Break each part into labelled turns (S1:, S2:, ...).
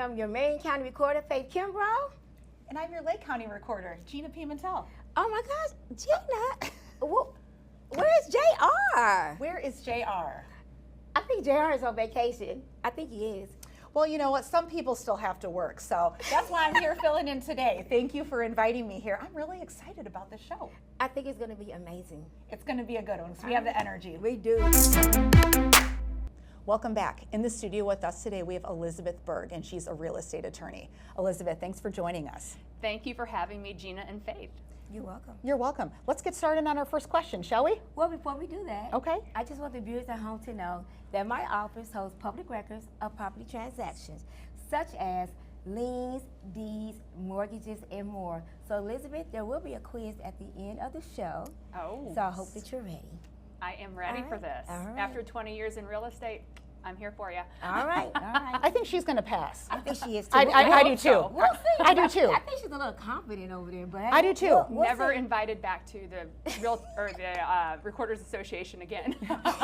S1: am your Marion County Recorder, Faith Kimbrough.
S2: And I'm your Lake County Recorder, Gina Pimentel.
S1: Oh my gosh, Gina, where's JR?
S2: Where is JR?
S1: I think JR is on vacation. I think he is.
S2: Well, you know what? Some people still have to work, so that's why I'm here filling in today. Thank you for inviting me here. I'm really excited about this show.
S1: I think it's going to be amazing.
S2: It's going to be a good one because we have the energy.
S1: We do.
S2: Welcome back. In the studio with us today, we have Elizabeth Berg, and she's a real estate attorney. Elizabeth, thanks for joining us.
S3: Thank you for having me, Gina and Faith.
S1: You're welcome.
S2: You're welcome. Let's get started on our first question, shall we?
S1: Well, before we do that,
S2: Okay.
S1: I just want the viewers at home to know that my office holds public records of property transactions, such as liens, deeds, mortgages, and more. So, Elizabeth, there will be a quiz at the end of the show.
S3: Oh.
S1: So I hope that you're ready.
S3: I am ready
S1: All
S3: for
S1: right,
S3: this.
S1: all right.
S3: After 20 years in real estate, I'm here for you.
S1: All right, all right.
S2: I think she's going to pass.
S1: I think she is too.
S2: I do too.
S3: so.
S1: We'll see.
S2: I do too.
S1: I think she's a little confident over there, but
S2: I do too.
S1: We'll
S3: Never
S1: see.
S3: invited back to the Recorders Association again.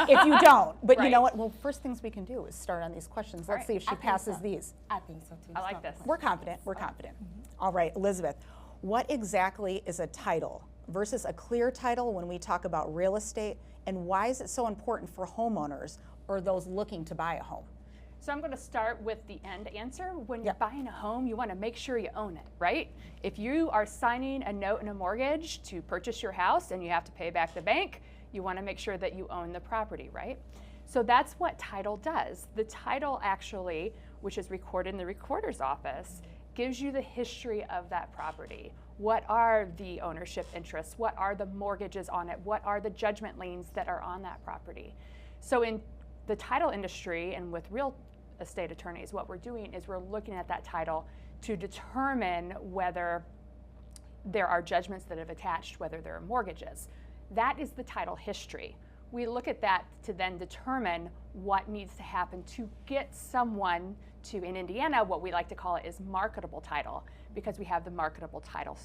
S2: If you don't. But you
S3: Right.
S2: know what? Well, first things we can do is start on these questions. Let's
S3: right.
S2: see if she
S1: I think
S2: passes
S1: so.
S2: these.
S1: I think so too.
S3: I like this.
S2: We're confident. We're confident. All right, Elizabeth, what exactly is a title versus a clear title when we talk about real estate, and why is it so important for homeowners or those looking to buy a home?
S3: So I'm going to start with the end answer. When you're
S2: Yep.
S3: buying a home, you want to make sure you own it, right? If you are signing a note and a mortgage to purchase your house and you have to pay back the bank, you want to make sure that you own the property, right? So that's what title does. The title actually, which is recorded in the recorder's office, gives you the history of that property. What are the ownership interests? What are the mortgages on it? What are the judgment liens that are on that property? So in the title industry and with real estate attorneys, what we're doing is we're looking at that title to determine whether there are judgments that have attached, whether there are mortgages. That is the title history. We look at that to then determine what needs to happen to get someone to, in Indiana, what we like to call it is marketable title, because we have the marketable title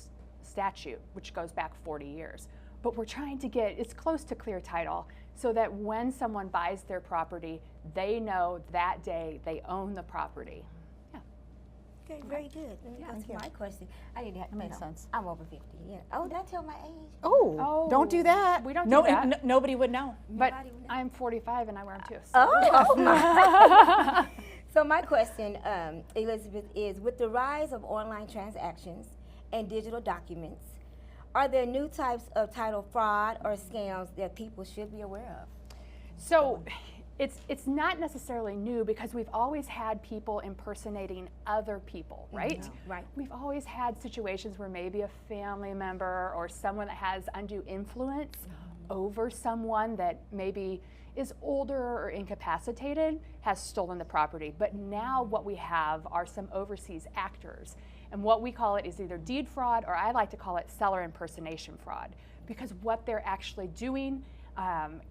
S3: statute, which goes back 40 years. But we're trying to get as close to clear title so that when someone buys their property, they know that day they own the property. Yeah.
S1: Okay, very good. That's my question. I didn't have.
S2: That makes sense.
S1: I'm over 50. Yeah. Oh, did I tell my age?
S2: Oh, don't do that.
S3: We don't do that.
S2: Nobody would know.
S3: But
S1: Nobody would know.
S3: I'm 45 and I wear them too. So.
S1: Oh my. So my question, Elizabeth, is with the rise of online transactions and digital documents, are there new types of title fraud or scams that people should be aware of?
S3: So it's not necessarily new because we've always had people impersonating other people, right?
S1: Right.
S3: We've always had situations where maybe a family member or someone that has undue influence over someone that maybe is older or incapacitated has stolen the property. But now what we have are some overseas actors. And what we call it is either deed fraud, or I like to call it seller impersonation fraud, because what they're actually doing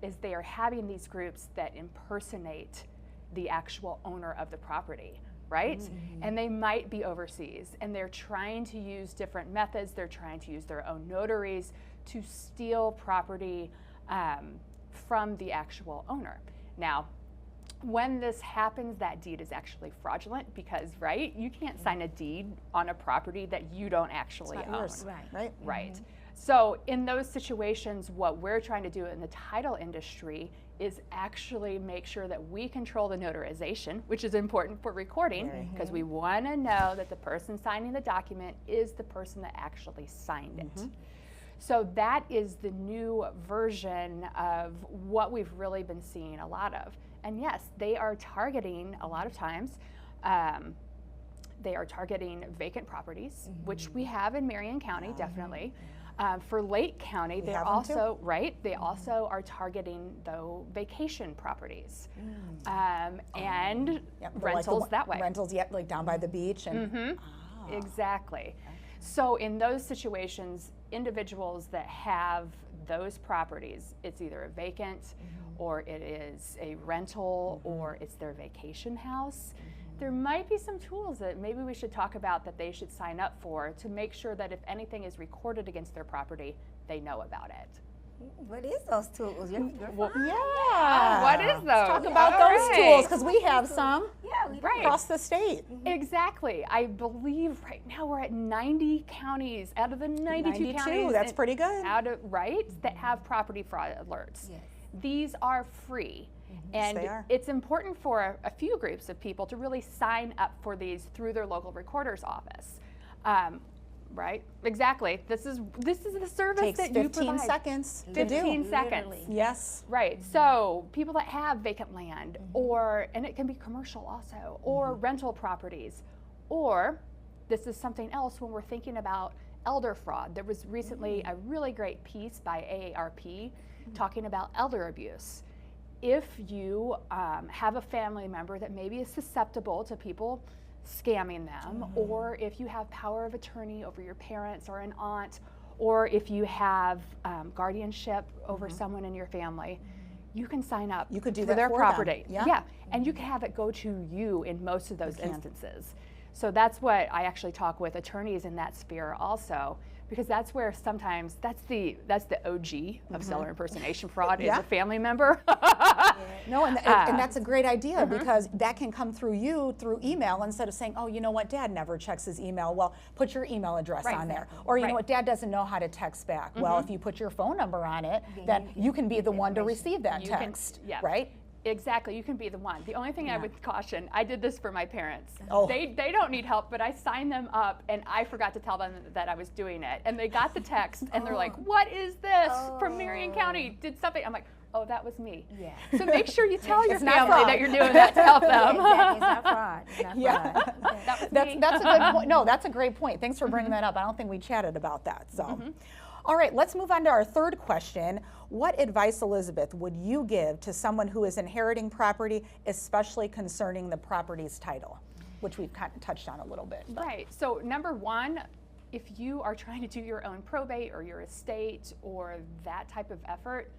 S3: is they are having these groups that impersonate the actual owner of the property, right? And they might be overseas, and they're trying to use different methods. They're trying to use their own notaries to steal property from the actual owner. Now, when this happens, that deed is actually fraudulent because, right, you can't sign a deed on a property that you don't actually own.
S2: Yours, right?
S3: Right. So in those situations, what we're trying to do in the title industry is actually make sure that we control the notarization, which is important for recording, because we want to know that the person signing the document is the person that actually signed it. So that is the new version of what we've really been seeing a lot of. And yes, they are targeting, a lot of times, they are targeting vacant properties, which we have in Marion County, definitely. For Lake County, they're also, right, they also are targeting, though, vacation properties and rentals
S2: like
S3: that way.
S2: Rentals, like down by the beach. And
S3: Exactly. So in those situations, individuals that have those properties, it's either a vacant or it is a rental or it's their vacation house. There might be some tools that maybe we should talk about that they should sign up for to make sure that if anything is recorded against their property, they know about it.
S1: What is those tools?
S2: Yeah.
S3: What is those?
S2: Talk about
S3: All
S2: those
S3: right.
S2: tools, because we have some
S1: Yeah, we
S3: Right.
S2: across the state.
S3: Exactly. I believe right now we're at 90 counties out of the 92 counties.
S2: That's pretty good.
S3: Out of, right, that have property fraud alerts.
S1: Yes.
S3: These are free. And
S2: they are.
S3: it's important for a few groups of people to really sign up for these through their local recorder's office. Right? Exactly. This is the service
S2: Takes
S3: that you
S2: 15
S3: provide.
S2: seconds to
S3: 15
S2: do.
S3: seconds.
S1: Literally.
S2: Yes.
S3: Right. So people that have vacant land, or, and it can be commercial also, or rental properties, or this is something else when we're thinking about elder fraud. There was recently a really great piece by AARP talking about elder abuse. If you have a family member that maybe is susceptible to people scamming them, or if you have power of attorney over your parents or an aunt, or if you have guardianship over someone in your family, you can sign up
S2: You could do
S3: for
S2: that
S3: their
S2: for them.
S3: property.
S2: Yeah.
S3: And you can have it go to you in most of those
S2: can.
S3: instances. So that's what I actually talk with attorneys in that sphere also, because that's where sometimes that's the OG of seller impersonation fraud is
S2: Yeah.
S3: a family member.
S2: No, and that's a great idea, because that can come through you through email instead of saying, oh, you know what, Dad never checks his email. Well, put your email address
S3: Right.
S2: on there. Or, you know
S3: Right.
S2: what, Dad doesn't know how to text back. Well, if you put your phone number on it, then you can be the one to receive that
S3: You can-
S2: text,
S3: yeah.
S2: right?
S3: Exactly, you can be the one. The only thing I would caution, I did this for my parents.
S2: Oh.
S3: They don't need help, but I signed them up and I forgot to tell them that I was doing it. And they got the text and they're like, what is this from Marion County? Did something? I'm like, oh, that was me.
S1: Yeah.
S3: So make sure you tell your
S2: It's not
S3: family
S2: fraud.
S3: that you're doing that to help
S1: Yeah,
S3: them.
S1: exactly. It's not fraud. It's not
S2: Yeah.
S1: fraud. Okay.
S3: That was me.
S2: That's a good point. No, that's a great point. Thanks for bringing that up. I don't think we chatted about that. So, all right, let's move on to our third question. What advice, Elizabeth, would you give to someone who is inheriting property, especially concerning the property's title, which we've kind of touched on a little bit? but-
S3: Right. So number one, if you are trying to do your own probate or your estate or that type of effort,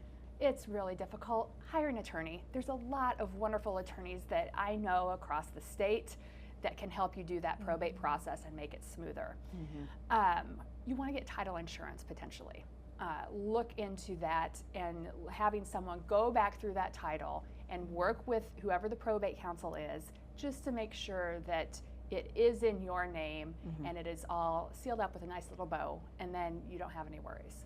S3: it's really difficult. Hire an attorney. There's a lot of wonderful attorneys that I know across the state that can help you do that probate process and make it smoother. You want to get title insurance potentially. Look into that and having someone go back through that title and work with whoever the probate counsel is just to make sure that it is in your name and it is all sealed up with a nice little bow, and then you don't have any worries.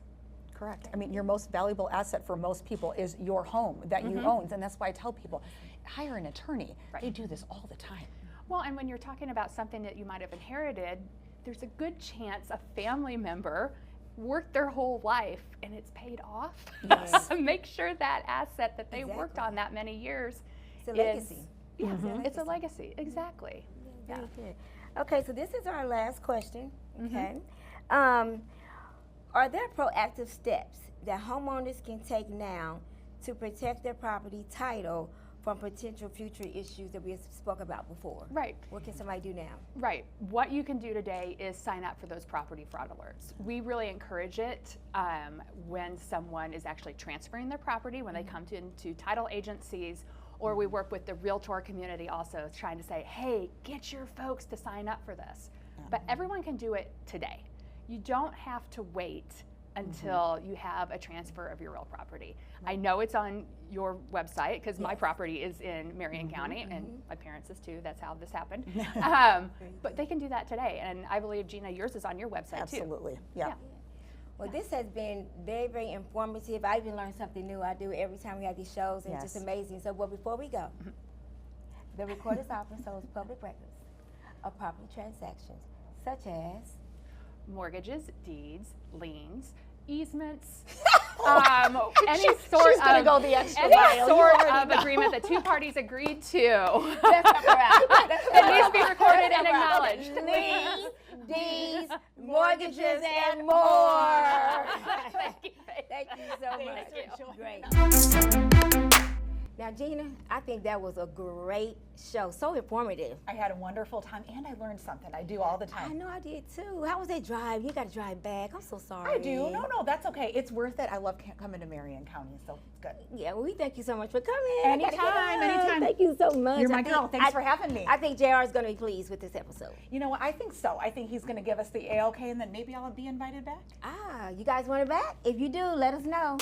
S2: Correct. I mean, your most valuable asset for most people is your home that you own, and that's why I tell people, hire an attorney.
S3: Right.
S2: They do this all the time.
S3: Well, and when you're talking about something that you might have inherited, there's a good chance a family member worked their whole life and it's paid off.
S2: Yes.
S3: Make sure that asset that they worked
S1: Exactly.
S3: on that many years
S1: It's a
S3: is,
S1: legacy.
S3: yeah, it's a legacy. Exactly.
S1: Yeah, very good. Okay, so this is our last question. Okay. Are there proactive steps that homeowners can take now to protect their property title from potential future issues that we spoke about before?
S3: Right.
S1: What can somebody do now?
S3: Right. What you can do today is sign up for those property fraud alerts. We really encourage it when someone is actually transferring their property, when they come into title agencies, or we work with the realtor community also trying to say, hey, get your folks to sign up for this. But everyone can do it today. You don't have to wait until you have a transfer of your real property. I know it's on your website because my property is in Marion County and my parents' is too. That's how this happened. But they can do that today. And I believe, Gina, yours is on your website too.
S2: Absolutely. Yeah.
S1: Well, this has been very, very informative. I even learned something new. I do every time we have these shows, and it's just amazing. So, well, before we go, the Recorder's Office holds public records of property transactions, such as
S3: Mortgages, deeds, liens, easements, any sort
S2: She's gonna
S3: of
S2: go the extra
S3: any
S2: mile. You
S3: sort
S2: already
S3: of agreement that two parties agreed to.
S1: That's up around.
S3: It needs to be recorded and acknowledged.
S1: Liens, deeds, mortgages, and more. Thank you so much. Great. Now, Gina, I think that was a great show. So informative.
S2: I had a wonderful time, and I learned something. I do all the
S1: I
S2: time.
S1: know I did too. How was that drive? You got to drive back. I'm so sorry.
S2: I do. No, that's okay. It's worth it. I love coming to Marion County, so it's good.
S1: Yeah, well, we thank you so much for coming.
S2: Anytime,
S1: I gotta get up.
S2: anytime.
S1: Thank you so much.
S2: You're
S1: I
S2: my
S1: think-
S2: girl. Thanks for having me.
S1: I think JR is going to be pleased with this episode.
S2: You know what? I think so. I think he's going to give us the A-OK, and then maybe I'll be invited back.
S1: You guys want it back? If you do, let us know.